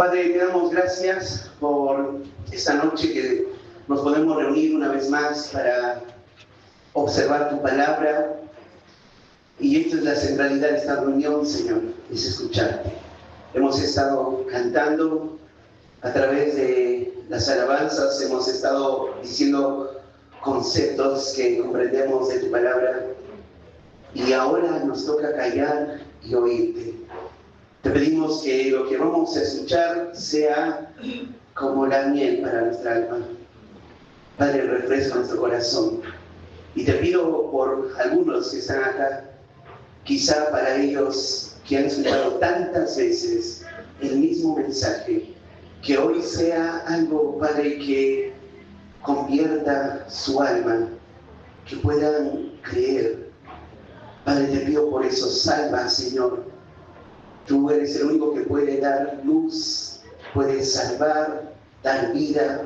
Padre, te damos gracias por esta noche que nos podemos reunir una vez más para observar tu palabra. Y esta es la centralidad de esta reunión, Señor, es escucharte. Hemos estado cantando a través de las alabanzas, hemos estado diciendo conceptos que comprendemos de tu palabra. Y ahora nos toca callar y oírte. Te pedimos que lo que vamos a escuchar sea como la miel para nuestra alma. Padre, refresca nuestro corazón. Y te pido por algunos que están acá, quizá para ellos que han escuchado tantas veces el mismo mensaje, que hoy sea algo, Padre, que convierta su alma, que puedan creer. Padre, te pido por eso, salva, Señor. Tú eres el único que puede dar luz, puede salvar, dar vida.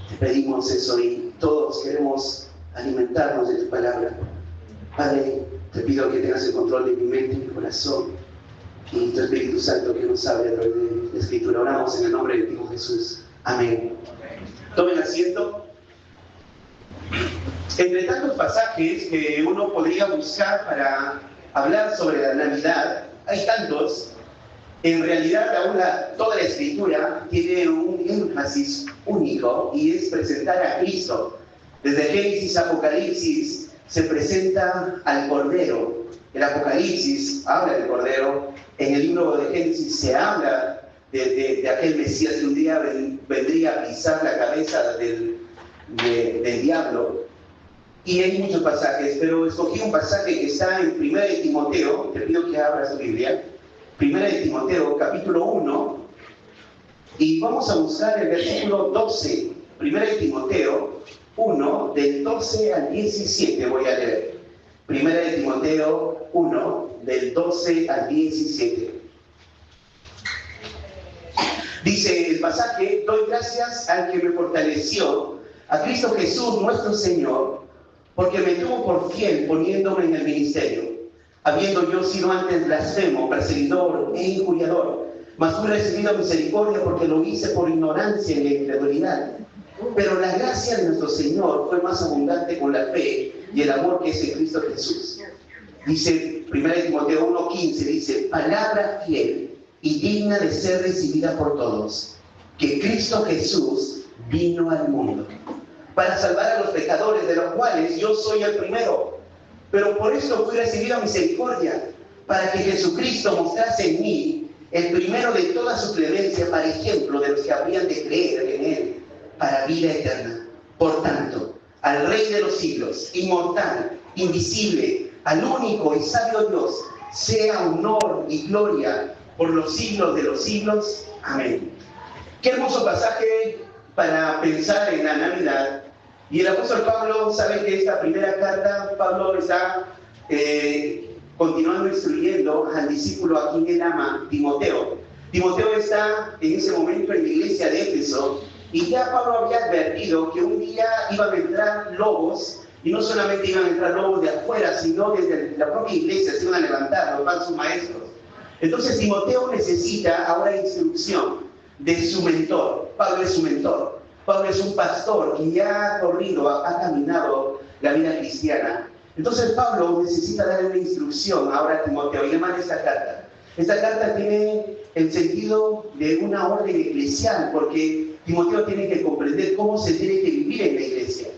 Te pedimos eso y todos queremos alimentarnos de tu palabra. Padre, te pido que tengas el control de mi mente y mi corazón y tu Espíritu Santo que nos hable a través de la Escritura. Oramos en el nombre de tu Hijo Jesús. Amén. Tomen asiento. Entre tantos pasajes que uno podría buscar para hablar sobre la Navidad, hay tantos. En realidad, toda la Escritura tiene un énfasis único y es presentar a Cristo. Desde Génesis a Apocalipsis se presenta al Cordero. El Apocalipsis habla del Cordero. En el libro de Génesis se habla de aquel Mesías que un día vendría a pisar la cabeza del diablo. Y hay muchos pasajes, pero escogí un pasaje que está en 1 de Timoteo. Te pido que abras tu Biblia. 1 de Timoteo, capítulo 1, y vamos a buscar el versículo 12. 1 de Timoteo 1, del 12 al 17 voy a leer. 1 de Timoteo 1, del 12 al 17. Dice el pasaje: doy gracias al que me fortaleció, a Cristo Jesús nuestro Señor, porque me tuvo por fiel poniéndome en el ministerio, habiendo yo sido antes blasfemo, perseguidor e injuriador, mas fui recibido misericordia porque lo hice por ignorancia y incredulidad. Pero la gracia de nuestro Señor fue más abundante con la fe y el amor que es en Cristo Jesús. Dice 1 Timoteo 1:15, dice: palabra fiel y digna de ser recibida por todos, que Cristo Jesús vino al mundo para salvar a los pecadores, de los cuales yo soy el primero. Pero por esto fui recibido misericordia, para que Jesucristo mostrase en mí el primero de toda su clemencia, para ejemplo de los que habrían de creer en Él, para vida eterna. Por tanto, al Rey de los siglos, inmortal, invisible, al único y sabio Dios, sea honor y gloria por los siglos de los siglos. Amén. Qué hermoso pasaje para pensar en la Navidad. Y el apóstol Pablo sabe que esta primera carta, Pablo está continuando instruyendo al discípulo a quien él ama, Timoteo. Timoteo está en ese momento en la iglesia de Éfeso y ya Pablo había advertido que un día iban a entrar lobos, y no solamente iban a entrar lobos de afuera, sino desde la propia iglesia se iban a levantar los falsos maestros. Entonces Timoteo necesita ahora instrucción de su mentor. Pablo es su mentor. Pablo es un pastor que ya ha corrido, ha caminado la vida cristiana. Entonces Pablo necesita darle una instrucción ahora a Timoteo y le manda esta carta. Esta carta tiene el sentido de una orden eclesial, porque Timoteo tiene que comprender cómo se tiene que vivir en la iglesia.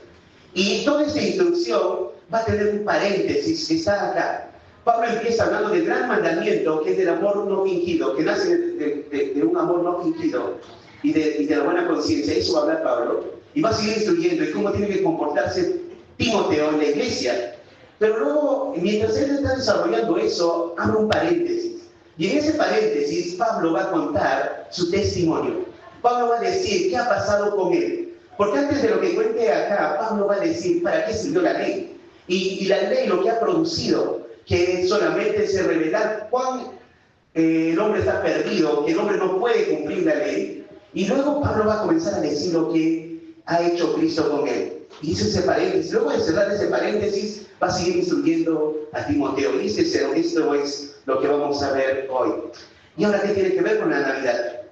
Y toda esta instrucción va a tener un paréntesis que está acá. Pablo empieza hablando del gran mandamiento, que es del amor no fingido, que nace de un amor no fingido. Y de la buena conciencia. Eso va a hablar Pablo y va a seguir instruyendo en cómo tiene que comportarse Timoteo en la iglesia. Pero luego, mientras él está desarrollando eso, abre un paréntesis, y en ese paréntesis Pablo va a contar su testimonio. Pablo va a decir qué ha pasado con él, porque antes de lo que cuente acá, Pablo va a decir para qué sirvió la ley, y la ley lo que ha producido, que solamente se revela cuán el hombre está perdido, que el hombre no puede cumplir la ley. Y luego Pablo va a comenzar a decir lo que ha hecho Cristo con él. Y hizo ese paréntesis. Luego de cerrar ese paréntesis, va a seguir instruyendo a Timoteo. Y esto es lo que vamos a ver hoy. ¿Y ahora qué tiene que ver con la Navidad?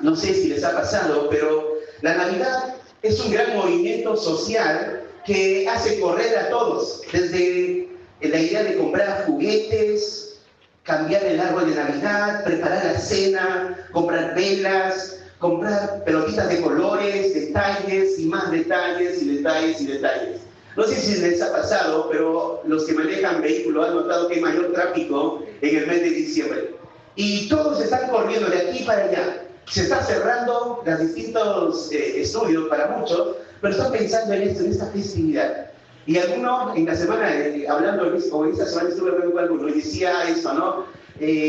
No sé si les ha pasado, pero la Navidad es un gran movimiento social que hace correr a todos, desde la idea de comprar juguetes, cambiar el árbol de Navidad, preparar la cena, comprar velas, comprar pelotitas de colores, detalles y más detalles y detalles y detalles. No sé si les ha pasado, pero los que manejan vehículos han notado que hay mayor tráfico en el mes de diciembre. Y todos están corriendo de aquí para allá. Se están cerrando los distintos estudios para muchos, pero están pensando en esto, en esta festividad. Y algunos, en la semana, hablando, o en esta semana estuve hablando con algunos, y decía esto, ¿no?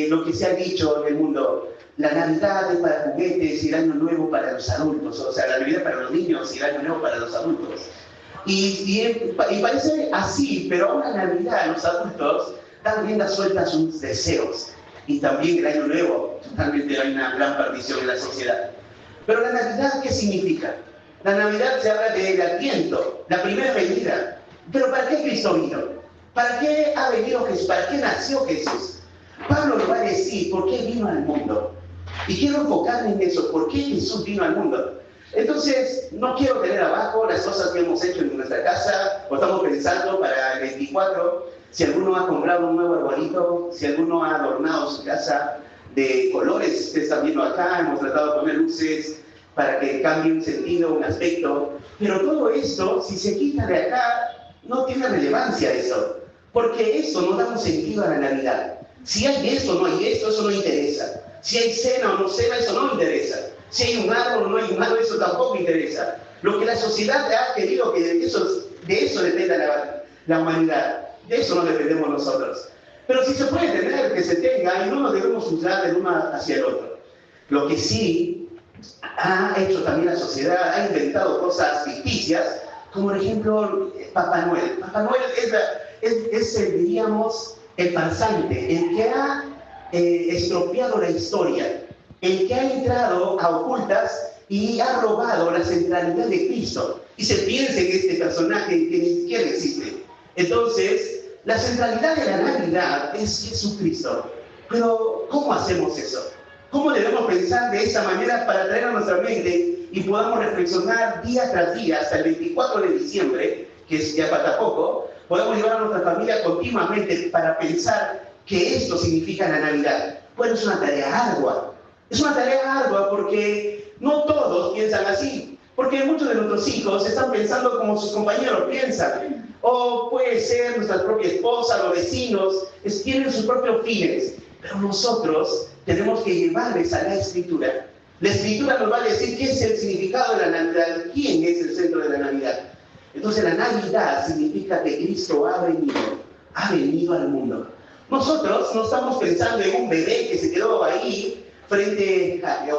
Lo que se ha dicho en el mundo, la Navidad es para juguetes y el Año Nuevo para los adultos, o sea, la Navidad para los niños y el Año Nuevo para los adultos. Y parece así, pero ahora en Navidad los adultos dan rienda suelta a sus deseos. Y también el Año Nuevo, totalmente hay una gran partición en la sociedad. Pero la Navidad, ¿qué significa? La Navidad se habla del Adviento, la primera venida. Pero ¿para qué Cristo vino? ¿Para qué ha venido Jesús? ¿Para qué nació Jesús? Pablo nos va a decir por qué vino al mundo. Y quiero enfocarme en eso, ¿por qué Jesús vino al mundo? Entonces, no quiero tener abajo las cosas que hemos hecho en nuestra casa, o estamos pensando para el 24, si alguno ha comprado un nuevo arbolito, si alguno ha adornado su casa de colores, ustedes están viendo acá, hemos tratado de poner luces para que cambie un sentido, un aspecto, pero todo esto, si se quita de acá, no tiene relevancia eso, porque eso no da un sentido a la Navidad. Si hay esto o no hay esto, eso no interesa. Si hay cena o no cena, eso no interesa. Si hay un árbol o no hay un árbol, eso tampoco interesa. Lo que la sociedad ha querido que de eso dependa la humanidad. De eso no dependemos nosotros. Pero si se puede tener, que se tenga, y no nos debemos juzgar del uno hacia el otro. Lo que sí ha hecho también la sociedad, ha inventado cosas ficticias, como por ejemplo Papá Noel. Papá Noel diríamos, el farsante, el que ha estropeado la historia, el que ha entrado a ocultas y ha robado la centralidad de Cristo. Y se piensa en este personaje que ni siquiera existe. Entonces, la centralidad de la Navidad es Jesucristo. Pero, ¿cómo hacemos eso? ¿Cómo debemos pensar de esa manera para traer a nuestra mente y podamos reflexionar día tras día hasta el 24 de diciembre, que es ya falta poco, podemos llevar a nuestra familia continuamente para pensar que esto significa la Navidad? Bueno, es una tarea ardua. Es una tarea ardua porque no todos piensan así. Porque muchos de nuestros hijos están pensando como sus compañeros piensan. O puede ser nuestra propia esposa, los vecinos, tienen sus propios fines. Pero nosotros tenemos que llevarles a la Escritura. La Escritura nos va a decir qué es el significado de la Navidad, quién es el centro de la Navidad. Entonces la Navidad significa que Cristo ha venido al mundo. Nosotros no estamos pensando en un bebé que se quedó ahí o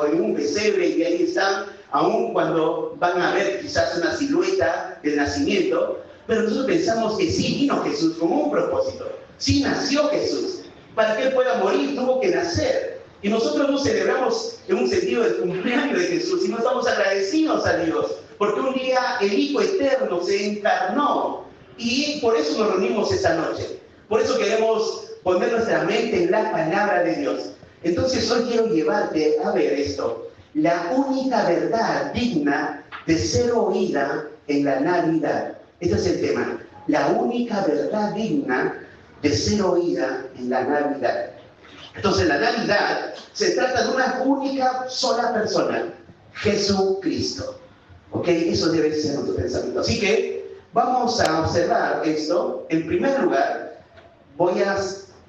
en un pesebre y ahí están, aun cuando van a ver quizás una silueta del nacimiento, pero nosotros pensamos que sí vino Jesús con un propósito, sí nació Jesús, para que Él pueda morir tuvo que nacer, y nosotros no celebramos en un sentido del cumpleaños de Jesús, sino estamos agradecidos a Dios, porque un día el Hijo Eterno se encarnó, y por eso nos reunimos esta noche, por eso queremos poner nuestra mente en la palabra de Dios. Entonces hoy quiero llevarte a ver esto, la única verdad digna de ser oída en la Navidad. Este es el tema, la única verdad digna de ser oída en la Navidad. Entonces la Navidad se trata de una única sola persona, Jesucristo. ¿Ok? Eso debe ser nuestro pensamiento. Así que vamos a observar esto. En primer lugar,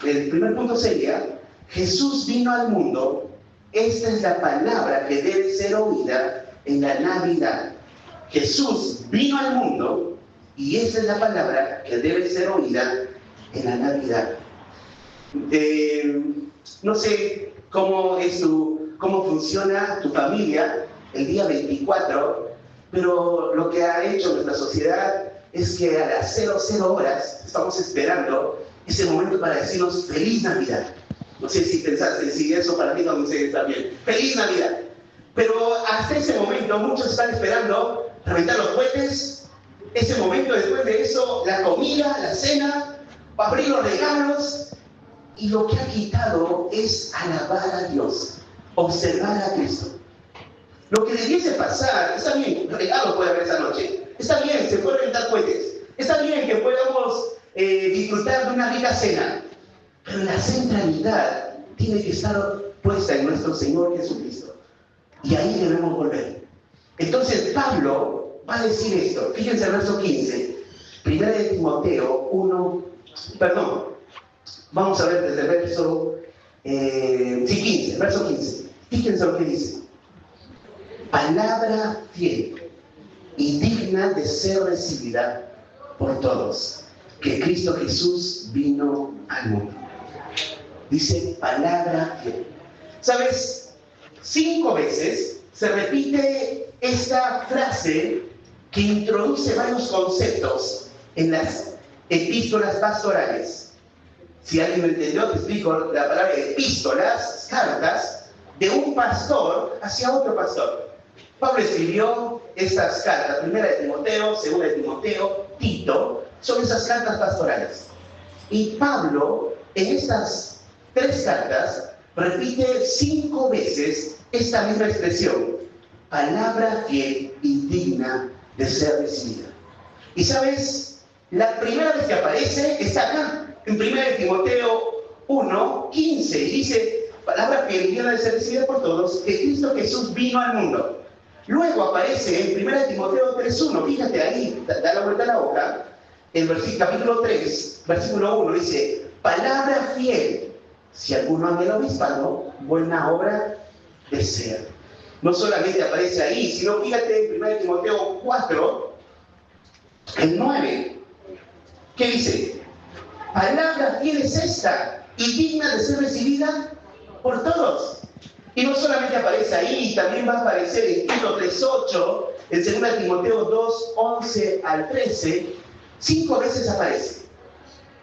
el primer punto sería, Jesús vino al mundo. Esta es la palabra que debe ser oída en la Navidad. Jesús vino al mundo y esta es la palabra que debe ser oída en la Navidad. No sé cómo funciona tu familia el día 24, pero lo que ha hecho nuestra sociedad es que a las 00 horas estamos esperando ese momento para decirnos ¡Feliz Navidad! No sé si pensaste, si eso para ti no sé, está bien. ¡Feliz Navidad! Pero hasta ese momento muchos están esperando reventar los cohetes. Ese momento, después de eso, la comida, la cena, abrir los regalos. Y lo que ha quitado es alabar a Dios, observar a Cristo. Lo que debiese pasar, está bien, regalo puede haber esa noche, está bien, se pueden rentar cohetes, está bien que podamos disfrutar de una rica cena, pero la centralidad tiene que estar puesta en nuestro Señor Jesucristo. Y ahí debemos volver. Entonces Pablo va a decir esto. Fíjense el verso 15. Primera de Timoteo 1, perdón, vamos a ver desde el verso 15, verso 15. Fíjense lo que dice. Palabra fiel y digna de ser recibida por todos, que Cristo Jesús vino al mundo. Dice palabra fiel. ¿Sabes? 5 veces se repite esta frase que introduce varios conceptos en las epístolas pastorales. Si alguien me entendió, te explico la palabra epístolas, cartas, de un pastor hacia otro pastor. Pablo escribió estas cartas, primera de Timoteo, segunda de Timoteo, Tito, son esas cartas pastorales. Y Pablo, en estas 3 cartas, repite 5 veces esta misma expresión, palabra fiel y digna de ser recibida. Y sabes, la primera vez que aparece está acá, en 1 Timoteo 1, 15, y dice, palabra fiel y digna de ser recibida por todos, que Cristo Jesús vino al mundo. Luego aparece en 1 Timoteo 3:1, fíjate ahí, da la vuelta a la hoja, en capítulo 3, versículo 1, dice, palabra fiel, si alguno ama el obispado, buena obra desea. No solamente aparece ahí, sino fíjate en 1 Timoteo 4, el 9, ¿qué dice? Palabra fiel es esta, y digna de ser recibida por todos. Y no solamente aparece ahí, también va a aparecer en Tito 3:8, en 2 Timoteo 2, 11 al 13, 5 veces aparece.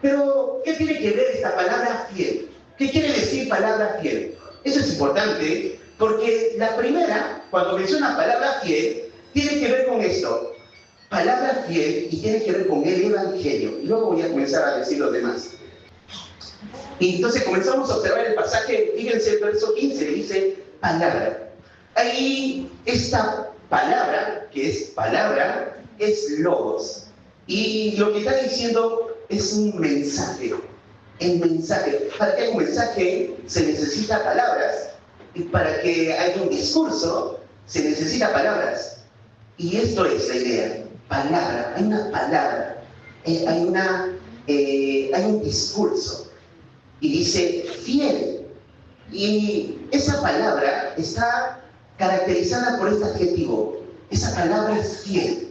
Pero, ¿qué tiene que ver esta palabra fiel? ¿Qué quiere decir palabra fiel? Eso es importante, porque la primera, cuando menciona palabra fiel, tiene que ver con esto. Palabra fiel y tiene que ver con el Evangelio. Y luego voy a comenzar a decir los demás. Y entonces comenzamos a observar el pasaje, fíjense el verso 15, dice palabra. Ahí esta palabra, que es palabra, es logos. Y lo que está diciendo es un mensaje. El mensaje. Para que haya un mensaje se necesita palabras. Y para que haya un discurso se necesita palabras. Y esto es la idea. Palabra. Hay una palabra. Hay un discurso. Y dice fiel. Y esa palabra está caracterizada por este adjetivo. Esa palabra es fiel.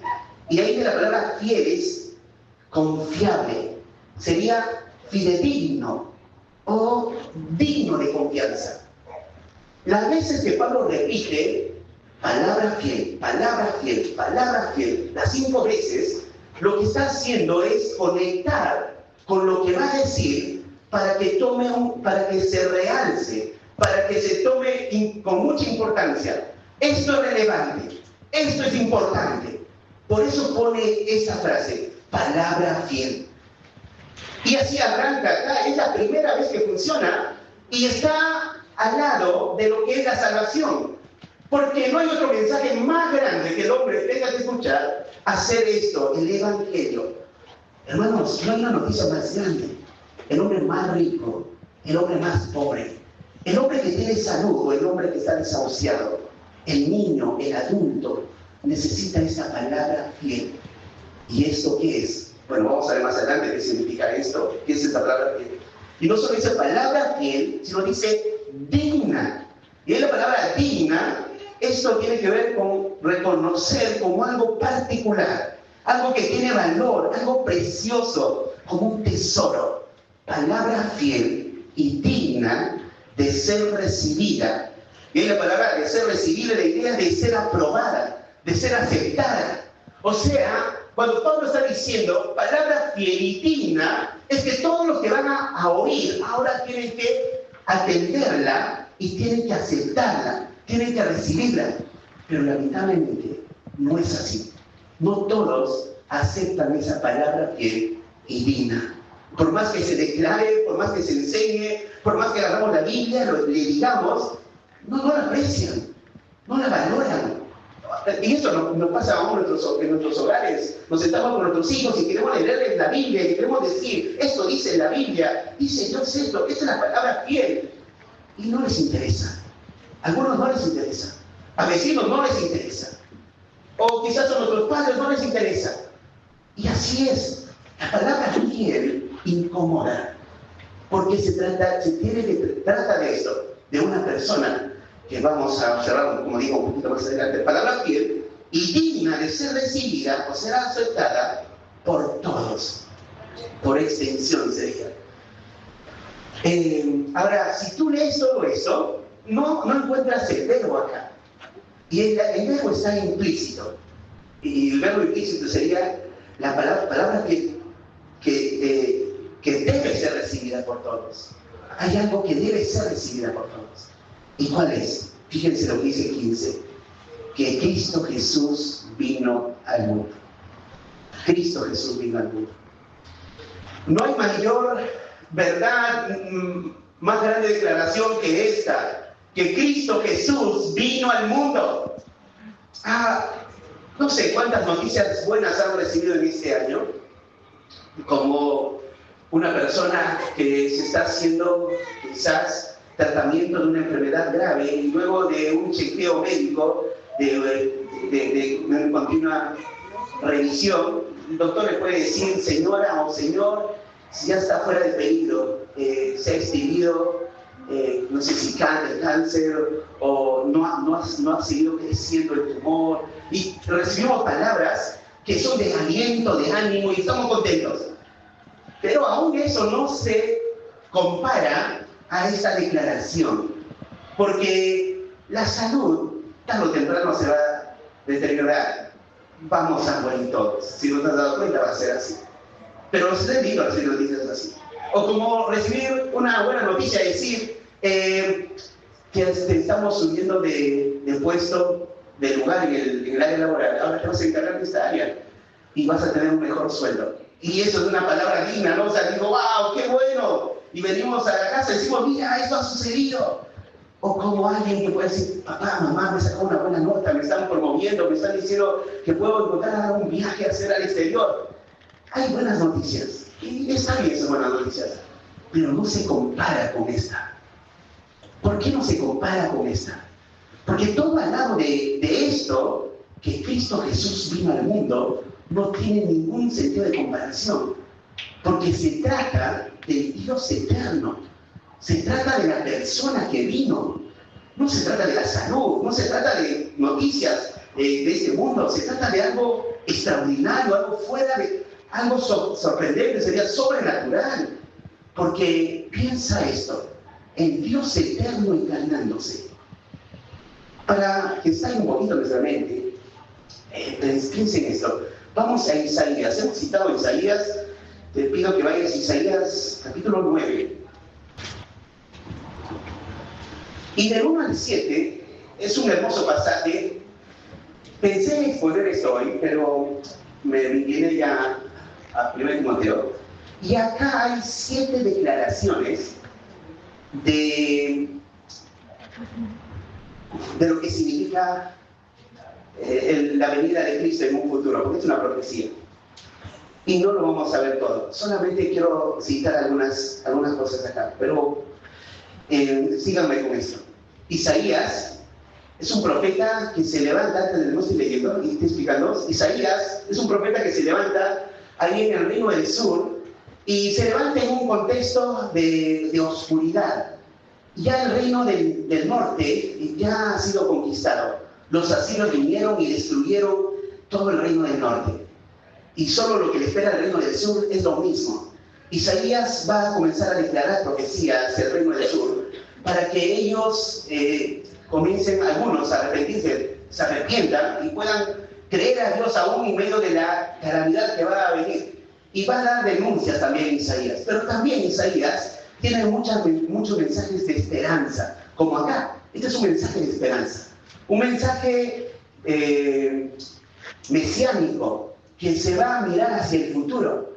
Y ahí de la palabra fiel es confiable. Sería fidedigno o digno de confianza. Las veces que Pablo repite palabra fiel, palabra fiel, palabra fiel, las 5 veces, lo que está haciendo es conectar con lo que va a decir para que se realce, para que se tome con mucha importancia. Esto es relevante, esto es importante. Por eso pone esa frase, palabra fiel. Y así arranca acá, es la primera vez que funciona y está al lado de lo que es la salvación. Porque no hay otro mensaje más grande que el hombre tenga que escuchar, hacer esto, el Evangelio. Hermanos, no hay una noticia más grande. El hombre más rico, el hombre más pobre, el hombre que tiene salud o el hombre que está desahuciado, el niño, el adulto, necesita esa palabra fiel. ¿Y esto qué es? Bueno, vamos a ver más adelante qué significa esto, qué es esa palabra fiel. Y no solo dice palabra fiel, sino dice digna. Y en la palabra digna, esto tiene que ver con reconocer como algo particular, algo que tiene valor, algo precioso, como un tesoro. Palabra fiel y digna de ser recibida. Y en la palabra de ser recibida, la idea de ser aprobada, de ser aceptada. O sea, cuando Pablo está diciendo palabra fiel y digna, es que todos los que van a oír ahora tienen que atenderla y tienen que aceptarla, tienen que recibirla. Pero lamentablemente no es así. No todos aceptan esa palabra fiel y digna. Por más que se declare, por más que se enseñe, por más que agarramos la Biblia, le digamos, no la aprecian. no la valoran. Y eso nos pasa aún en nuestros hogares. Nos sentamos con nuestros hijos y queremos leerles la Biblia y queremos decir, esto dice la Biblia, dice Dios esto, esta es la palabra fiel. Y no les interesa. A algunos no les interesa. A vecinos no les interesa. O quizás a nuestros padres no les interesa. Y así es. La palabra fiel incomoda. Porque se trata de esto, de una persona que vamos a observar, como digo, un poquito más adelante, palabra fiel y digna de ser recibida o ser aceptada por todos, por extensión sería. Ahora, si tú lees todo eso, no encuentras el verbo acá. Y el verbo está implícito. Y el verbo implícito sería la palabra que debe ser recibida por todos. Hay algo que debe ser recibida por todos. ¿Y cuál es? Fíjense lo que dice 15. Que Cristo Jesús vino al mundo. Cristo Jesús vino al mundo. No hay mayor verdad, más grande declaración que esta. Que Cristo Jesús vino al mundo. No sé cuántas noticias buenas han recibido en este año. Como una persona que se está haciendo quizás tratamiento de una enfermedad grave y luego de un chequeo médico de una continua revisión, el doctor le puede decir, señora o señor, si ya está fuera de peligro, se ha extinguido, no sé si el cáncer o no ha seguido creciendo el tumor, y recibimos palabras que son de aliento, de ánimo y estamos contentos. Pero aún eso no se compara a esta declaración, porque la salud tarde o temprano se va a deteriorar. Vamos a morir todos. Si no te has dado cuenta, va a ser así. Pero los he leído recibir noticias así. O como recibir una buena noticia y decir que estamos subiendo de puesto, de lugar en el área laboral. Ahora te vas a encargar de esta área y vas a tener un mejor sueldo. Y eso es una palabra digna, ¿no? O sea, digo, wow, qué bueno. Y venimos a la casa y decimos, mira, esto ha sucedido. O como alguien que puede decir, papá, mamá, me sacó una buena nota, me están promoviendo, me están diciendo que puedo encontrar un viaje a hacer al exterior. Hay buenas noticias. Y está bien esas buenas noticias. Pero no se compara con esta. ¿Por qué no se compara con esta? Porque todo al lado de esto, que Cristo Jesús vino al mundo, no tiene ningún sentido de comparación. Porque se trata del Dios eterno. Se trata de la persona que vino. No se trata de la salud, no se trata de noticias de este mundo. Se trata de algo extraordinario, algo fuera de... algo sorprendente, sería sobrenatural. Porque piensa esto, el Dios eterno encarnándose. Para que salga un poquito nuestra mente, piensen esto. Vamos a Isaías. Hemos citado Isaías. Te pido que vayas a Isaías capítulo 9. Y del 1 al 7 es un hermoso pasaje. Pensé en exponer esto hoy, pero me viene ya a 1 Timoteo. Y acá hay 7 declaraciones de lo que significa la venida de Cristo en un futuro, porque es una profecía. Y no lo vamos a ver todo. Solamente quiero citar algunas cosas acá, pero síganme con esto. Isaías es un profeta que se levanta, no estoy leyendo y estoy explicando. Isaías es un profeta que se levanta ahí en el reino del sur y se levanta en un contexto de oscuridad. Ya el reino del norte ya ha sido conquistado. Los asirios vinieron y destruyeron todo el reino del norte. Y solo lo que le espera al reino del sur es lo mismo. Isaías va a comenzar a declarar profecías hacia el reino del sur para que ellos comiencen, algunos, a arrepentirse, se arrepientan y puedan creer a Dios aún en medio de la calamidad que va a venir. Y va a dar denuncias también Isaías. Pero también Isaías tiene muchos mensajes de esperanza, como acá. Este es un mensaje de esperanza. Un mensaje mesiánico que se va a mirar hacia el futuro.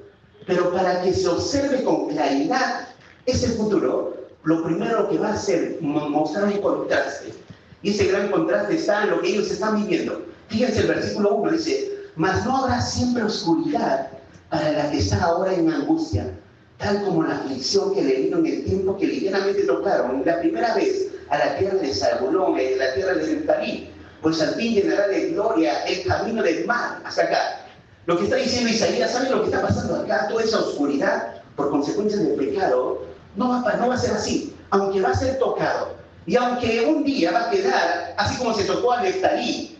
Pero para que se observe con claridad ese futuro, lo primero que va a hacer mostrar un contraste Y ese gran contraste está en lo que ellos están viviendo. Fíjense el versículo 1, dice: mas no habrá siempre oscuridad para la que está ahora en angustia, tal como la aflicción que le vino en el tiempo que ligeramente tocaron la primera vez a la tierra de Zabulón y a la tierra de Neftalí, pues al fin llenará de gloria el camino del mar. Hasta acá. Lo que está diciendo Isaías, ¿saben lo que está pasando acá? Toda esa oscuridad por consecuencia del pecado no va a ser así, aunque va a ser tocado. Y aunque un día va a quedar así como se tocó a Neftalí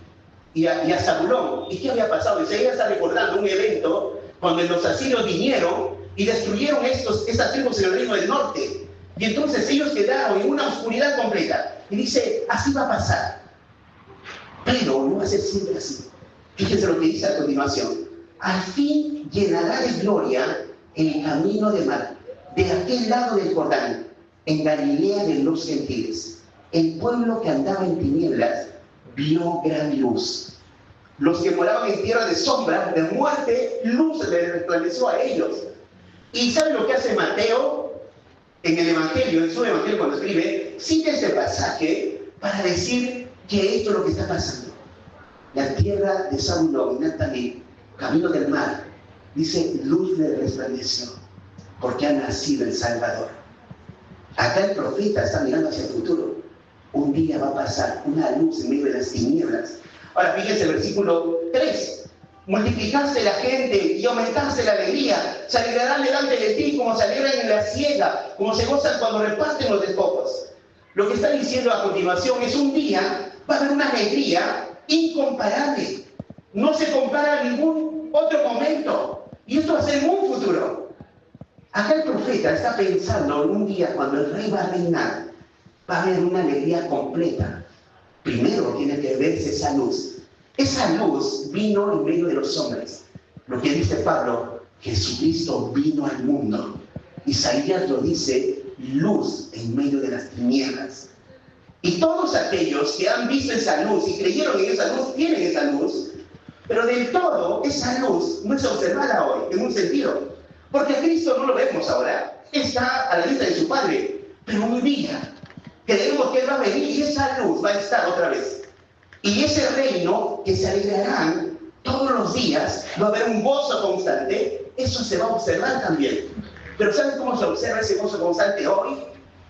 y a Zabulón. ¿Y qué había pasado? Isaías está recordando un evento cuando los asirios vinieron y destruyeron estas tribus en el reino del norte. Y entonces ellos quedaron en una oscuridad completa. Y dice, así va a pasar. Pero no va a ser siempre así. Fíjense lo que dice a continuación. Al fin llenará de gloria el camino de mar, de aquel lado del Jordán, en Galilea de los gentiles. El pueblo que andaba en tinieblas vio gran luz. Los que moraban en tierra de sombra, de muerte, luz les resplandeció a ellos. ¿Y saben lo que hace Mateo en el Evangelio, en su Evangelio cuando escribe? Cita este pasaje para decir que esto es lo que está pasando. La tierra de Zabulón y Neftalí, camino del mar, dice, luz les resplandeció, porque ha nacido el Salvador. Acá el profeta está mirando hacia el futuro. Un día va a pasar una luz en medio de las tinieblas. Ahora fíjense el versículo 3. Multiplicaste la gente y aumentaste la alegría. Se alegrarán delante de ti como se alegran en la siega, como se gozan cuando reparten los despojos. Lo que está diciendo a continuación es un día va a haber una alegría incomparable. No se compara a ningún otro momento. Y esto va a ser en un futuro. Acá el profeta está pensando en un día cuando el rey va a reinar. Va a haber una alegría completa. Primero tiene que verse esa luz. Esa luz vino en medio de los hombres. Lo que dice Pablo, Jesucristo vino al mundo. Isaías lo dice, luz en medio de las tinieblas. Y todos aquellos que han visto esa luz y creyeron en esa luz, tienen esa luz. Pero del todo, esa luz no es observada hoy, en un sentido. Porque a Cristo no lo vemos ahora. Está a la vista de su Padre. Pero un día creemos que Él va a venir y esa luz va a estar otra vez. Y ese reino que se alegrarán todos los días, va a haber un gozo constante, eso se va a observar también. Pero ¿saben cómo se observa ese gozo constante hoy?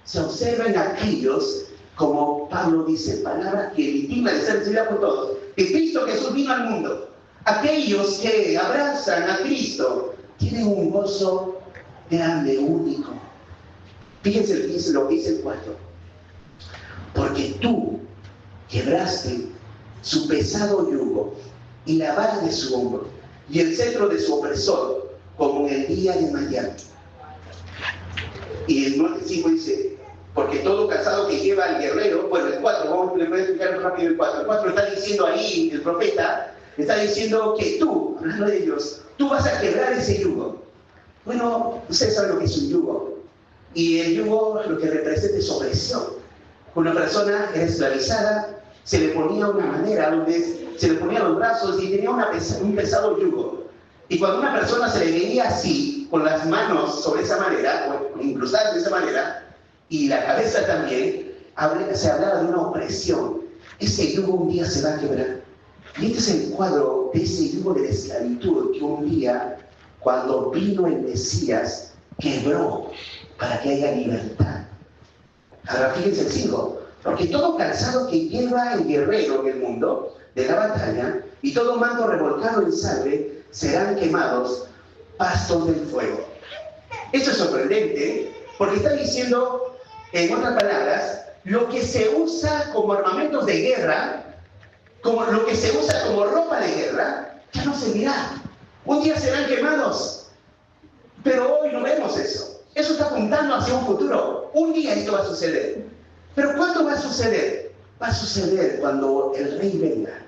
Se observa en aquellos, como Pablo dice, palabra que es digna de ser recibida por todos, que Cristo Jesús vino al mundo. Aquellos que abrazan a Cristo tienen un gozo grande, único. Fíjense lo que dice el 4. Porque tú quebraste su pesado yugo y la vara de su hombro y el cetro de su opresor, como en el día de Madián. Y el 5 dice, porque todo cansado que lleva al guerrero, bueno, el 4, le voy a explicar rápido el 4. El 4 está diciendo ahí, el profeta, está diciendo que tú, hablando de ellos, tú vas a quebrar ese yugo. Bueno, ustedes saben lo que es un yugo. Y el yugo lo que representa es opresión. Una persona era esclavizada, se le ponía una manera donde se le ponían los brazos y tenía un pesado yugo. Y cuando una persona se le veía así, con las manos sobre esa manera, o incrustadas de esa manera, y la cabeza también, se hablaba de una opresión. Ese yugo un día se va a quebrar. Y este es el cuadro de ese yugo de la esclavitud que un día, cuando vino el Mesías, quebró para que haya libertad. Ahora fíjense el 5, porque todo calzado que lleva el guerrero en el mundo de la batalla y todo manto revolcado en sangre serán quemados pastos del fuego. Esto es sorprendente porque está diciendo, en otras palabras, lo que se usa como armamentos de guerra, como lo que se usa como ropa de guerra, ya no servirá. Un día serán quemados, pero hoy no vemos eso. Eso está apuntando hacia un futuro. Un día esto va a suceder. ¿Pero cuándo va a suceder? Va a suceder cuando el rey venga.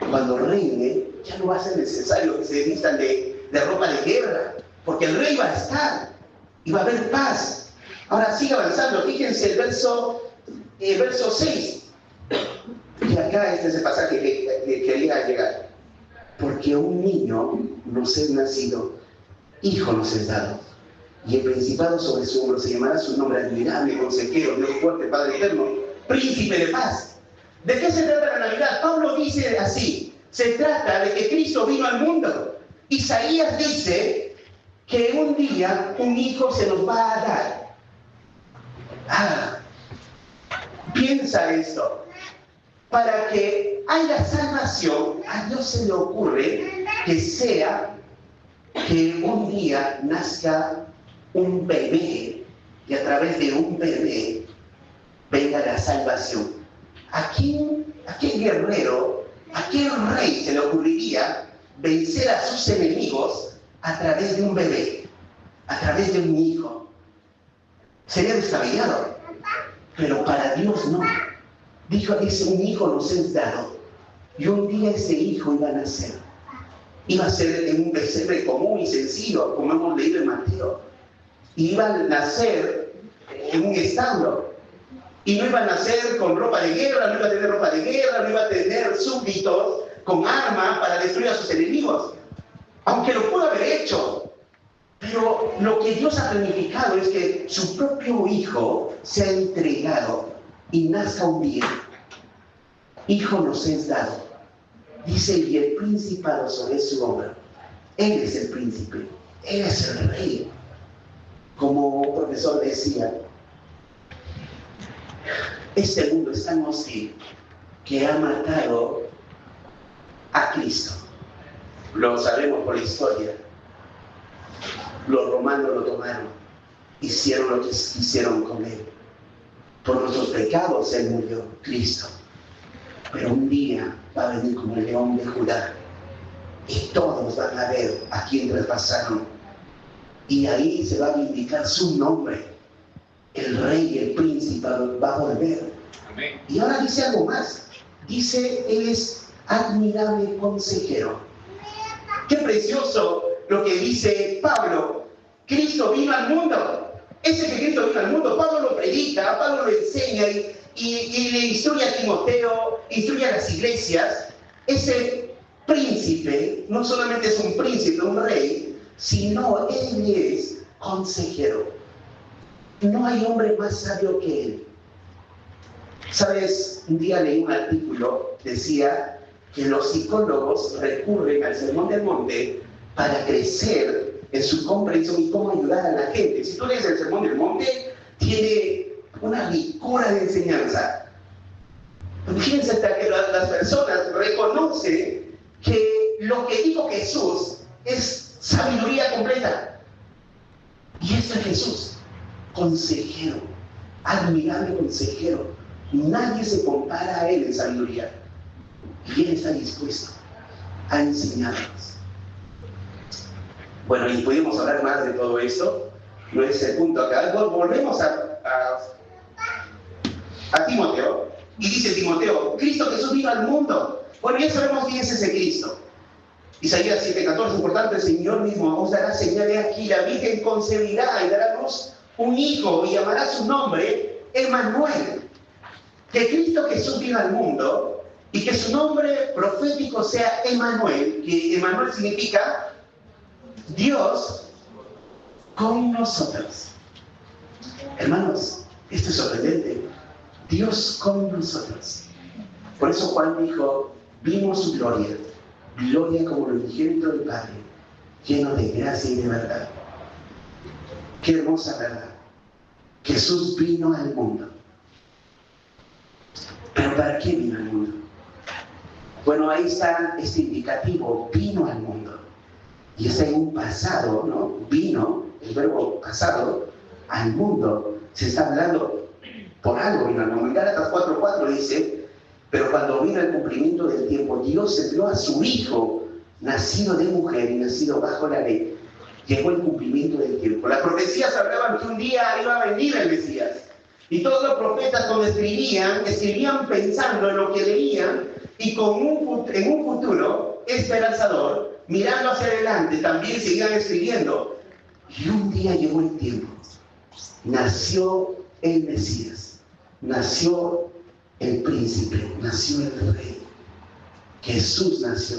Cuando reine, ya no va a ser necesario que se vistan de ropa de guerra, porque el rey va a estar y va a haber paz. Ahora sigue avanzando. Fíjense el verso 6. Y acá este es el pasaje que quería llegar. Porque un niño nos es nacido, hijo nos es dado. Y el principado sobre su hombro, se llamará su nombre admirable, consejero, Dios fuerte, Padre eterno, príncipe de paz. ¿De qué se trata la Navidad? Pablo dice así, se trata de que Cristo vino al mundo. Isaías dice que un día un hijo se nos va a dar. Piensa esto. Para que haya salvación, a Dios se le ocurre que sea que un día nazca un bebé y a través de un bebé venga la salvación. ¿A qué guerrero, a qué rey se le ocurriría vencer a sus enemigos a través de un bebé, a través de un hijo? Sería descabellado, pero para Dios no. Dijo, dice, un hijo nos es dado, y un día ese hijo iba a nacer. Iba a ser en un pesebre común y sencillo, como hemos leído en Mateo. Y iba a nacer en un establo. Y no iba a nacer con ropa de guerra, no iba a tener ropa de guerra, no iba a tener súbditos con armas para destruir a sus enemigos. Aunque lo pudo haber hecho. Pero lo que Dios ha planificado es que su propio hijo sea entregado y nazca un día. Hijo nos es dado. Dice, y el principado sobre su obra. Él es el príncipe, Él es el rey. Como un profesor decía, este mundo es tan hostil que ha matado a Cristo. Lo sabemos por la historia. Los romanos lo tomaron, hicieron lo que quisieron con Él. Por nuestros pecados Él murió, Cristo. Pero un día va a venir como el león de Judá y todos van a ver a quién traspasaron. Y ahí se va a vindicar su nombre. El rey y el príncipe va a volver. Amén. Y ahora dice algo más. Dice, Él es admirable consejero. Qué precioso lo que dice Pablo. Cristo vino al mundo. Ese que Cristo vino al mundo, Pablo lo predica, Pablo lo enseña y le instruye a Timoteo, instruye a las iglesias. Ese príncipe no solamente es un príncipe, un rey, sino Él es consejero. No hay hombre más sabio que Él. ¿Sabes? Un día leí un artículo, decía que los psicólogos recurren al Sermón del Monte para crecer en su comprensión y cómo ayudar a la gente. Si tú lees el Sermón del Monte, tiene una ricura de enseñanza. Fíjense hasta que las personas reconocen que lo que dijo Jesús es sabiduría completa. Y eso es Jesús, consejero, admirable consejero. Nadie se compara a Él en sabiduría. Y Él está dispuesto a enseñarnos. Bueno, y pudimos hablar más de todo esto. No es el punto acá. Volvemos a Timoteo. Y dice Timoteo, Cristo Jesús vino al mundo. Bueno, ya sabemos quién es ese Cristo. Isaías 7:14, importante, el Señor mismo os dará señal de aquí. La Virgen concebirá y dará a luz un hijo y llamará su nombre Emmanuel. Que Cristo Jesús vino al mundo y que su nombre profético sea Emmanuel, que Emmanuel significa Dios con nosotros. Hermanos, esto es sorprendente. Dios con nosotros. Por eso Juan dijo, vimos su gloria, gloria como el unigénito del Padre, lleno de gracia y de verdad. Qué hermosa verdad. Jesús vino al mundo. ¿Pero para qué vino al mundo? Bueno, ahí está este indicativo, vino al mundo. Y está en un pasado, ¿no? Vino, el verbo pasado, al mundo. Se está hablando por algo vino al mundo. En Gálatas 4:4 dice, pero cuando vino el cumplimiento del tiempo, Dios envió a su Hijo, nacido de mujer y nacido bajo la ley. Llegó el cumplimiento del tiempo. Las profecías hablaban que un día iba a venir el Mesías. Y todos los profetas cuando escribían pensando en lo que leían y en un futuro esperanzador, mirando hacia adelante, también seguían escribiendo. Y un día llegó el tiempo. Nació el Mesías, nació el príncipe, nació el rey. Jesús nació.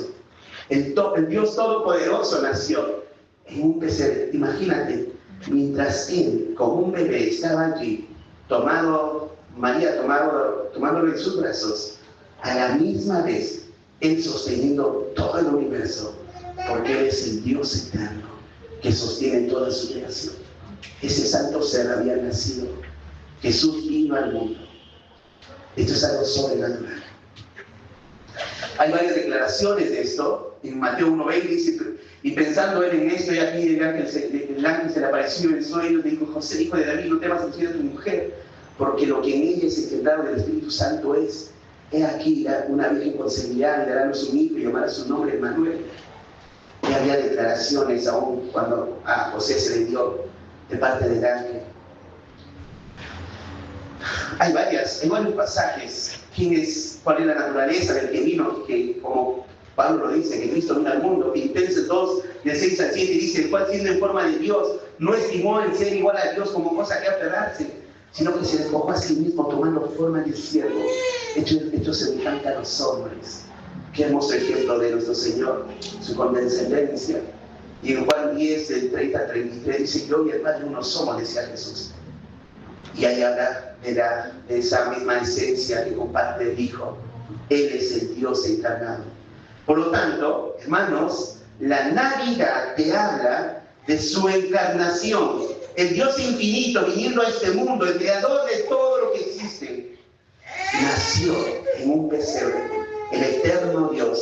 El Dios Todopoderoso nació en un pesebre. Imagínate, mientras Él, como un bebé, estaba allí, María tomándolo en sus brazos, a la misma vez, Él sosteniendo todo el universo, porque Él es el Dios eterno que sostiene toda su creación. Ese santo ser había nacido. Jesús vino al mundo. Esto es algo sobrenatural. Hay varias declaraciones de esto. En Mateo 1:20 dice, y pensando él en esto, y aquí el ángel se le apareció en el sueño y le dijo: José, hijo de David, no temas recibir a tu mujer, porque lo que en ella es engendrado del Espíritu Santo es. He aquí, una virgen concebirá y dará a luz un hijo y llamará su nombre Emmanuel. Y había declaraciones aún cuando a José se le dio de parte del ángel. Hay varios pasajes. ¿Cuál es la naturaleza del que vino? Que como Pablo lo dice, que Cristo vino al mundo. Filipenses 2, de 6 al 7 dice: el cual siendo en forma de Dios, no estimó en ser igual a Dios como cosa que aferrarse, sino que se despojó a sí mismo tomando forma de siervo, hecho semejante a los hombres. Qué hermoso ejemplo de nuestro Señor, su condescendencia. Y en Juan 10, del 30 al 33 dice: yo y el Padre uno somos, decía Jesús. Y ahí habla de esa misma esencia que comparte el Hijo. Él es el Dios encarnado. Por lo tanto, hermanos, la Navidad te habla de su encarnación. El Dios infinito viniendo a este mundo, el creador de todo lo que existe, nació en un pesebre. El eterno Dios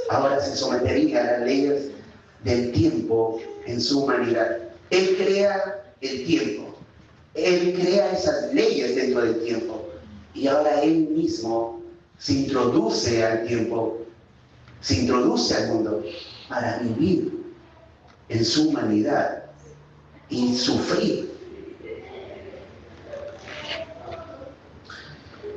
ahora se sometería a las leyes del tiempo en su humanidad. Él crea el tiempo. Él crea esas leyes dentro del tiempo. Y ahora Él mismo se introduce al tiempo, se introduce al mundo para vivir en su humanidad y sufrir.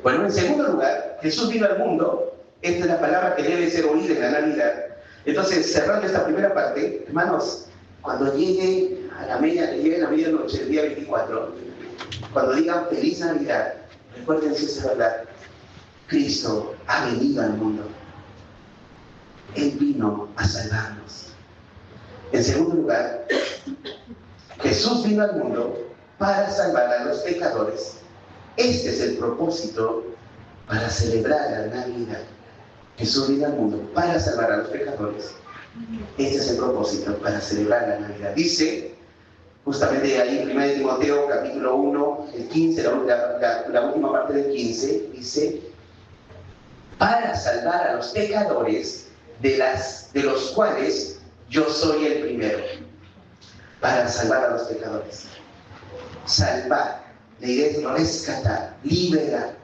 Bueno, en segundo lugar, Jesús vino al mundo. Esta es la palabra que debe ser oída en la Navidad. Entonces, cerrando esta primera parte, hermanos, cuando llegue la medianoche, el día 24, cuando digan feliz Navidad, recuerden si es verdad, Cristo ha venido al mundo. Él vino a salvarnos. En segundo lugar, Jesús vino al mundo para salvar a los pecadores. Este es el propósito para celebrar la Navidad. Jesús vino al mundo para salvar a los pecadores. Este es el propósito para celebrar la Navidad. Dice, justamente ahí en 1 Timoteo, capítulo 1, el 15, la última parte del 15, dice: para salvar a los pecadores, de los cuales yo soy el primero. Para salvar a los pecadores. Salvar, la idea es rescatar, liberar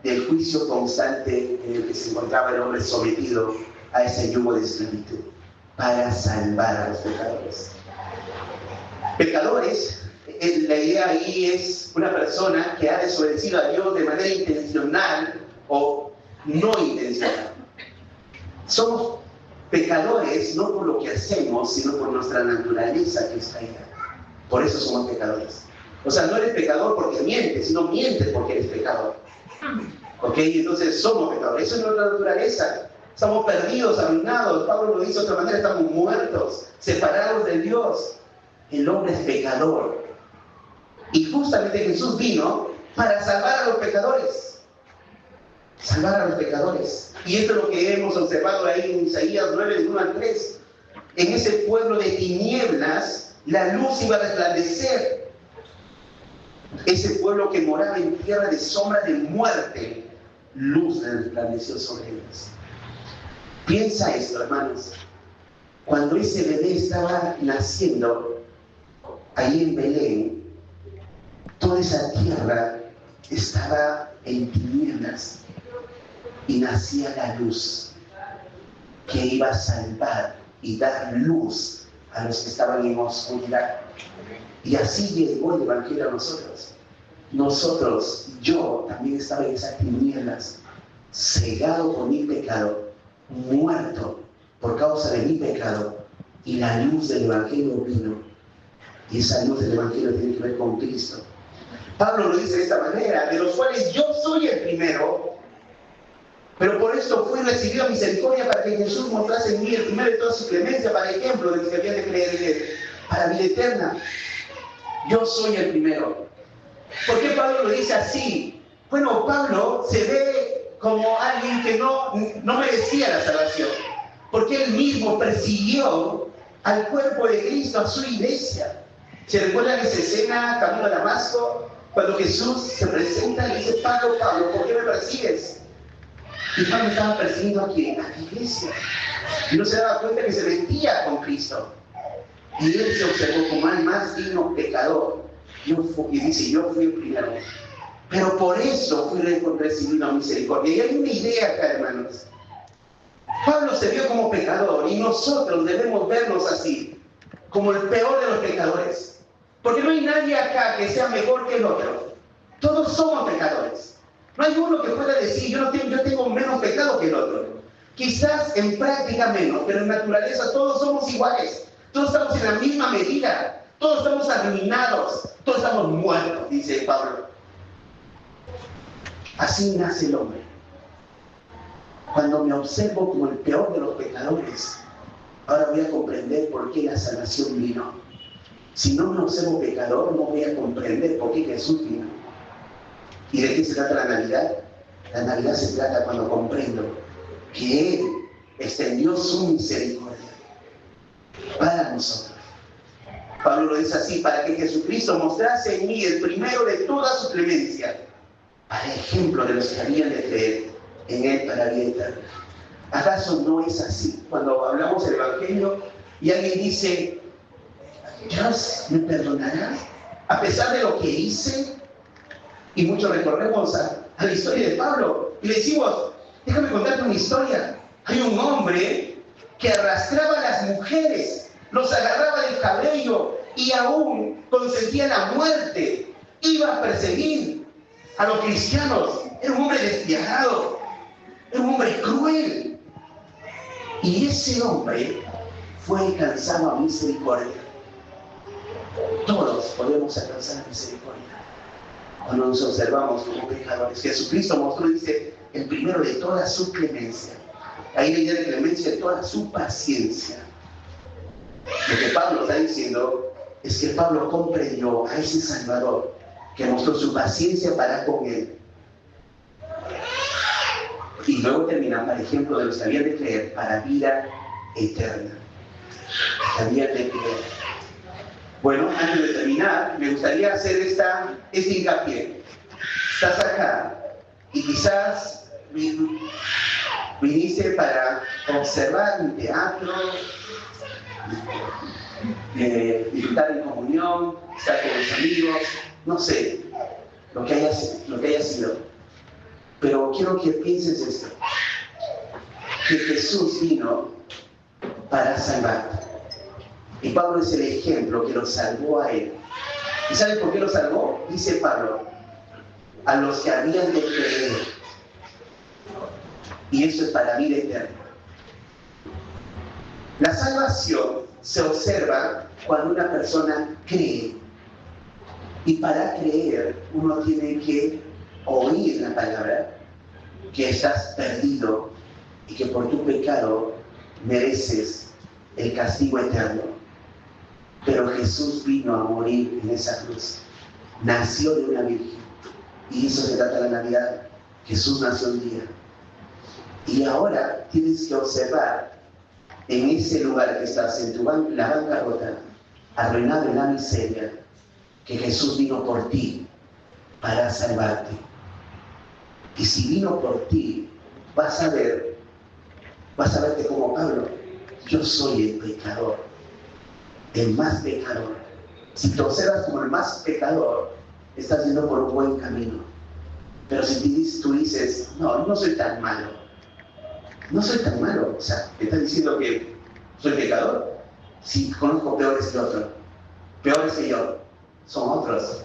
del juicio constante en el que se encontraba el hombre sometido a ese yugo de esclavitud, para salvar a los pecadores. Pecadores, la idea ahí es una persona que ha desobedecido a Dios de manera intencional o no intencional. Somos pecadores no por lo que hacemos, sino por nuestra naturaleza que es caída. Por eso somos pecadores. O sea, no eres pecador porque mientes, sino mientes porque eres pecador. ¿Ok? Entonces somos pecadores. Eso es nuestra naturaleza. Estamos perdidos, arruinados. Pablo lo dice de otra manera: estamos muertos, separados de Dios. El hombre es pecador. Y justamente Jesús vino para salvar a los pecadores. Salvar a los pecadores. Y esto es lo que hemos observado ahí en Isaías 9, del 1 al 3. En ese pueblo de tinieblas, la luz iba a resplandecer. Ese pueblo que moraba en tierra de sombra de muerte, luz resplandeció sobre ellos. Piensa esto, hermanos. Cuando ese bebé estaba naciendo, ahí en Belén, toda esa tierra estaba en tinieblas y nacía la luz que iba a salvar y dar luz a los que estaban en oscuridad. Y así llegó el Evangelio a nosotros. Nosotros, yo también estaba en esas tinieblas, cegado por mi pecado, muerto por causa de mi pecado, y la luz del Evangelio vino. Y esa luz del Evangelio tiene que ver con Cristo. Pablo lo dice de esta manera: de los cuales yo soy el primero, pero por esto fui recibido misericordia, para que Jesús mostrase en mí el primero de toda su clemencia, para ejemplo de los que habían de creer en él, para vida eterna. Yo soy el primero. ¿Por qué Pablo lo dice así? Bueno, Pablo se ve como alguien que no merecía la salvación, porque él mismo persiguió al cuerpo de Cristo, a su iglesia. ¿Se recuerdan esa escena, camino a Damasco, cuando Jesús se presenta y dice, Pablo, Pablo, ¿por qué me persigues? Y Pablo estaba persiguiendo a quién, a la iglesia. Y no se daba cuenta que se metía con Cristo. Y él se observó como el más digno pecador. Y dice, yo fui el primero. Pero por eso fui recibido misericordia. Y hay una idea acá, hermanos. Pablo se vio como pecador y nosotros debemos vernos así, como el peor de los pecadores. Porque no hay nadie acá que sea mejor que el otro. Todos somos pecadores. No hay uno que pueda decir, yo tengo menos pecado que el otro. Quizás en práctica menos, pero en naturaleza todos somos iguales. Todos estamos en la misma medida. Todos estamos arruinados. Todos estamos muertos, dice Pablo. Así nace el hombre. Cuando me observo como el peor de los pecadores, ahora voy a comprender por qué la salvación vino. Si no me observo pecador, no voy a comprender por qué Jesús vino. ¿Y de qué se trata la Navidad? La Navidad se trata cuando comprendo que Él extendió su misericordia para nosotros. Pablo lo dice así, para que Jesucristo mostrase en mí el primero de toda su clemencia, para ejemplo de los que habían de creer en Él para vida eterna. ¿Acaso no es así? Cuando hablamos del Evangelio y alguien dice, Dios me perdonará a pesar de lo que hice, y muchos recorremos a la historia de Pablo y le decimos, déjame contarte una historia. Hay un hombre que arrastraba a las mujeres, los agarraba del cabello y aún consentía la muerte, iba a perseguir a los cristianos. Era un hombre despiadado, era un hombre cruel. Y ese hombre fue alcanzado a misericordia. Todos podemos alcanzar a misericordia cuando nos observamos como pecadores. Jesucristo mostró, dice, el primero de toda su clemencia. Ahí la idea de clemencia de toda su paciencia. Lo que Pablo está diciendo es que Pablo comprendió a ese Salvador que mostró su paciencia para con él. Y luego termina, por ejemplo, de los que habían de creer para vida eterna. Habían de creer. Bueno, antes de terminar, me gustaría hacer este hincapié. Estás acá y quizás viniste para observar un teatro, disfrutar en comunión, estar con los amigos, no sé, lo que haya sido. Pero quiero que pienses esto, que Jesús vino para salvarte. Y Pablo es el ejemplo que lo salvó a él. ¿Y sabe por qué lo salvó? Dice Pablo, a los que habían de creer. Y eso es para vida eterna. La salvación se observa cuando una persona cree. Y para creer uno tiene que oír la palabra, que estás perdido y que por tu pecado mereces el castigo eterno. Pero Jesús vino a morir en esa cruz. Nació de una virgen. Y eso se trata de la Navidad. Jesús nació un día. Y ahora tienes que observar en ese lugar que estás, en la bancarrota, arruinado en la miseria, que Jesús vino por ti para salvarte. Y si vino por ti, vas a verte como Pablo. Yo soy el pecador, el más pecador. Si te observas como el más pecador, estás yendo por un buen camino. Pero si tú dices, no soy tan malo. No soy tan malo. O sea, ¿me estás diciendo que soy pecador? Sí, conozco peores que otros. Peores que yo. Son otros.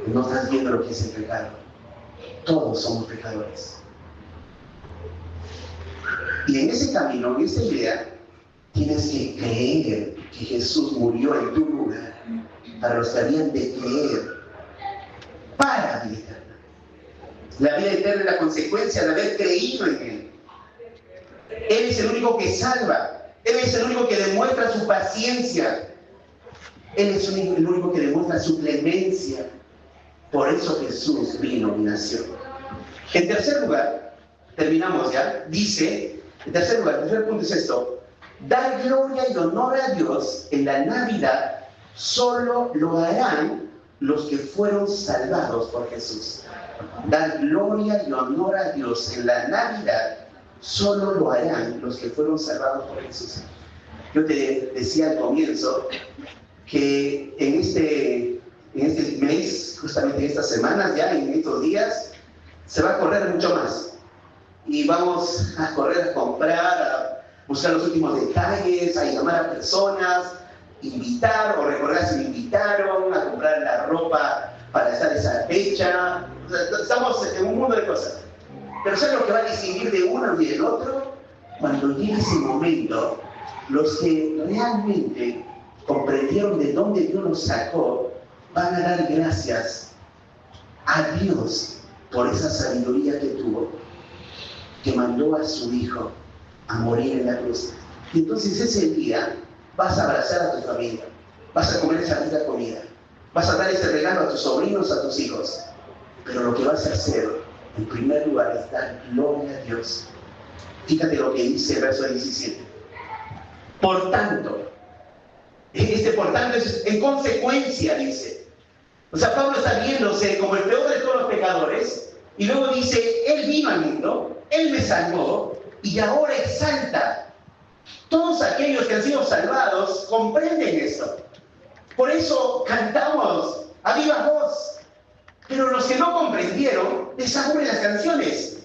No estás viendo lo que es el pecado. Todos somos pecadores. Y en ese camino, en esa idea, tienes que creer que Jesús murió en tu lugar para los que habían de creer para vida eterna. La vida eterna es la consecuencia de haber creído en Él. Él es el único que salva. Él es el único que demuestra su paciencia. Él es el único que demuestra su clemencia. Por eso Jesús vino y nació. En tercer lugar, terminamos ya, dice, en tercer lugar, el tercer punto es esto: dar gloria y honor a Dios en la Navidad solo lo harán los que fueron salvados por Jesús. Dar gloria y honor a Dios en la Navidad solo lo harán los que fueron salvados por Jesús. Yo te decía al comienzo que en este mes, justamente en estas semanas, ya en estos días, se va a correr mucho más. Y vamos a correr a comprar, a buscar los últimos detalles, a llamar a personas, invitar o recordar si me invitaron, a comprar la ropa para estar esa fecha. O sea, estamos en un mundo de cosas. Pero ¿sabes lo que va a distinguir de uno y del otro? Cuando llegue ese momento, los que realmente comprendieron de dónde Dios los sacó, van a dar gracias a Dios por esa sabiduría que tuvo, que mandó a su Hijo a morir en la cruz. Y entonces ese día vas a abrazar a tu familia, vas a comer esa rica comida, vas a dar ese regalo a tus sobrinos, a tus hijos. Pero lo que vas a hacer, en primer lugar, es dar gloria a Dios. Fíjate lo que dice el verso 17. Por tanto, por tanto es en consecuencia, dice. O sea, Pablo está viéndose como el peor de todos los pecadores, y luego dice, Él vino al mundo, Él me salvó, y ahora exalta. Todos aquellos que han sido salvados comprenden esto. Por eso cantamos a viva voz. Pero los que no comprendieron, les aburren las canciones.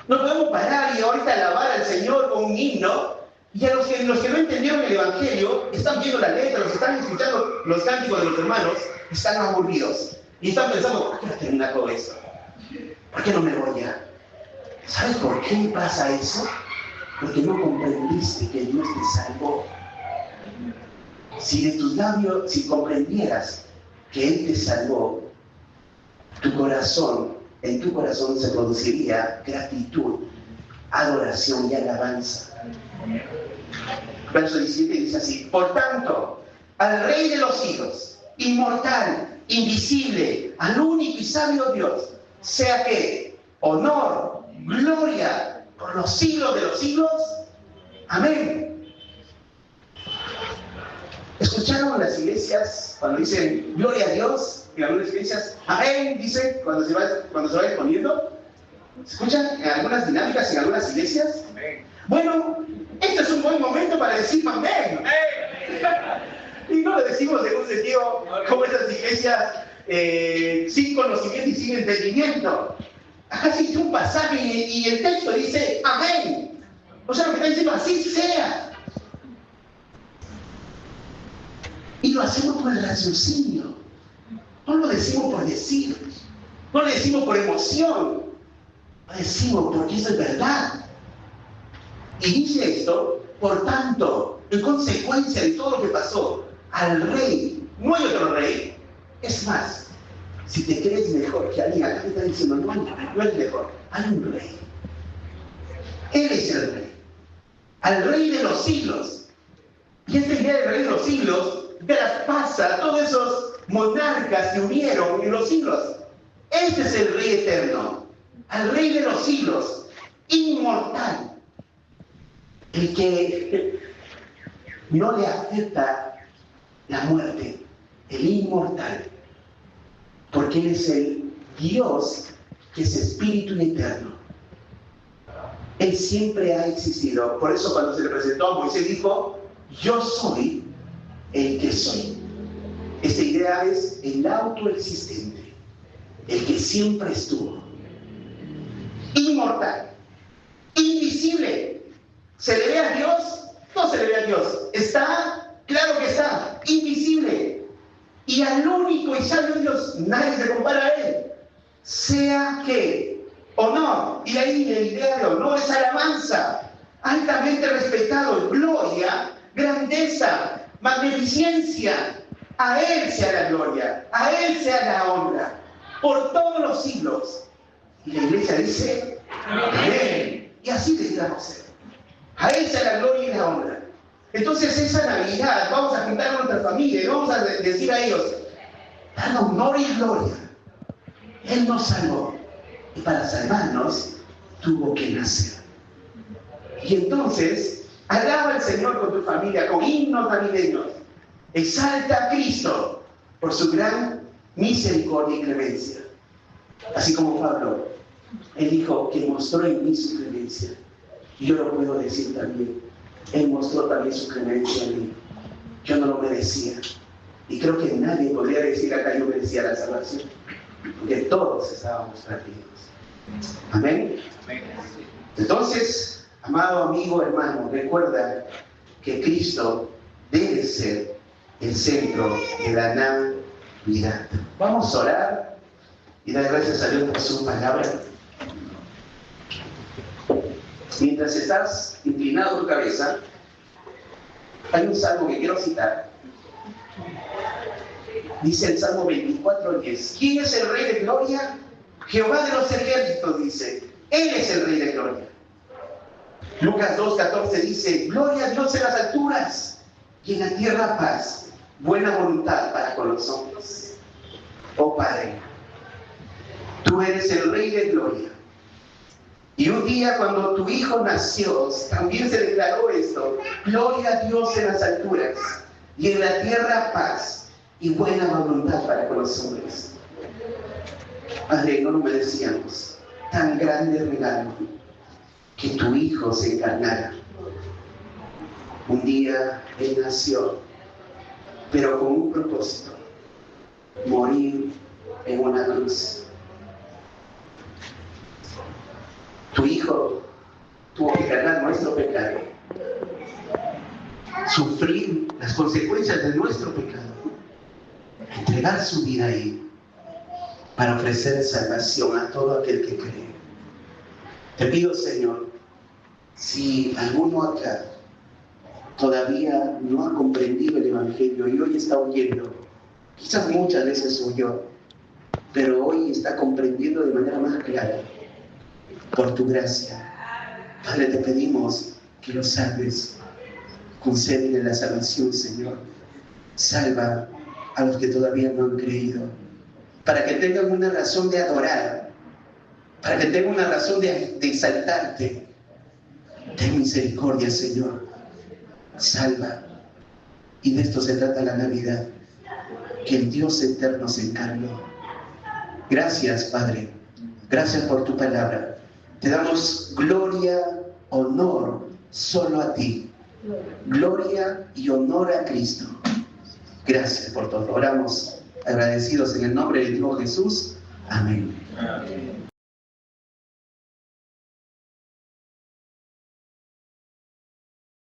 No podemos parar y ahorita alabar al Señor con un himno, y a los que no entendieron el Evangelio, están viendo la letra, los están escuchando los cánticos de los hermanos, están aburridos. Y están pensando, ¿por qué no termina todo esto? ¿Por qué no me voy ya? ¿Sabes por qué pasa eso? Porque no comprendiste que Dios te salvó. Si de tus labios, si comprendieras que Él te salvó, en tu corazón se produciría gratitud, adoración y alabanza. Verso 17 dice así: por tanto, al Rey de los siglos, inmortal, invisible, al único y sabio Dios, sea que honor, gloria por los siglos de los siglos. Amén. ¿Escucharon las iglesias cuando dicen gloria a Dios? En algunas iglesias, amén, dicen cuando se va exponiendo. ¿Se escuchan en algunas dinámicas, en algunas iglesias? Amén. Bueno, este es un buen momento para decir amén. Y no lo decimos en un sentido como esas iglesias sin conocimiento y sin entendimiento. Acá se dice un pasaje y el texto dice amén. O sea, lo que está diciendo, así sea. Y lo hacemos por el raciocinio. No lo decimos por decir. No lo decimos por emoción. Lo decimos porque eso es verdad. Y dice esto, por tanto, en consecuencia de todo lo que pasó, al Rey, no hay otro Rey. Es más, si te crees mejor que alguien, acá te está diciendo, no es mejor, hay un Rey. Él es el Rey. Al Rey de los siglos. Y esta idea del Rey de los siglos traspasa a todos esos monarcas que hubieron en los siglos. Este es el Rey eterno, al Rey de los siglos, inmortal, el que no le afecta la muerte, el inmortal, porque Él es el Dios que es espíritu eterno. Él siempre ha existido. Por eso cuando se le presentó a Moisés dijo, yo soy el que soy. Esta idea es el autoexistente, el que siempre estuvo. Inmortal, invisible. ¿Se le ve a Dios? No se le ve a Dios. ¿Está? Claro que está. Invisible. Y al único y sabio Dios, nadie se compara a Él. Sea que honor, y ahí la idea de honor es alabanza, altamente respetado, gloria, grandeza, magnificencia. A Él sea la gloria, a Él sea la honra, por todos los siglos. Y la iglesia dice, amén. Y así deberíamos ser. A Él sea la gloria y la honra. Entonces esa Navidad vamos a juntar a nuestra familia y vamos a decir a ellos, dan honor y gloria. Él nos salvó. Y para salvarnos, tuvo que nacer. Y entonces, alaba al Señor con tu familia, con himnos navideños. Exalta a Cristo por su gran misericordia y clemencia. Así como Pablo, él dijo que mostró en mí su clemencia. Y yo lo puedo decir también. Él mostró también su clemencia en mí. Yo no lo merecía. Y creo que nadie podría decir acá yo merecía la salvación. Porque todos estábamos perdidos. Amén. Entonces, amado amigo, hermano, recuerda que Cristo debe ser el centro de la Navidad. Vamos a orar y dar gracias a Dios por su palabra. Mientras estás inclinado tu cabeza, hay un salmo que quiero citar. Dice el Salmo 24:10. ¿Quién es el Rey de Gloria? Jehová de los ejércitos, dice. Él es el Rey de Gloria. Lucas 2:14 dice: Gloria a Dios en las alturas y en la tierra paz, buena voluntad para con los hombres. Oh Padre, tú eres el Rey de Gloria. Y un día cuando tu Hijo nació, también se declaró esto: Gloria a Dios en las alturas y en la tierra paz y buena voluntad para con los hombres. Padre, no lo merecíamos. Tan grande regalo que tu Hijo se encarnara. Un día Él nació, pero con un propósito: morir en una cruz. Tu Hijo tuvo que cargar nuestro pecado, sufrir las consecuencias de nuestro pecado, entregar su vida ahí para ofrecer salvación a todo aquel que cree. Te pido, Señor, si alguno acá todavía no ha comprendido el Evangelio y hoy está oyendo, quizás muchas veces oyó, pero hoy está comprendiendo de manera más clara, por tu gracia, Padre, te pedimos que los salves. Concédele la salvación, Señor. Salva a los que todavía no han creído, para que tengan una razón de adorar, para que tengan una razón de exaltarte. Ten misericordia, Señor. Salva. Y de esto se trata la Navidad, que el Dios eterno se encargó. Gracias, Padre. Gracias por tu palabra. Te damos gloria, honor solo a ti. Gloria y honor a Cristo. Gracias por todo. Oramos agradecidos en el nombre del Hijo Jesús. Amén.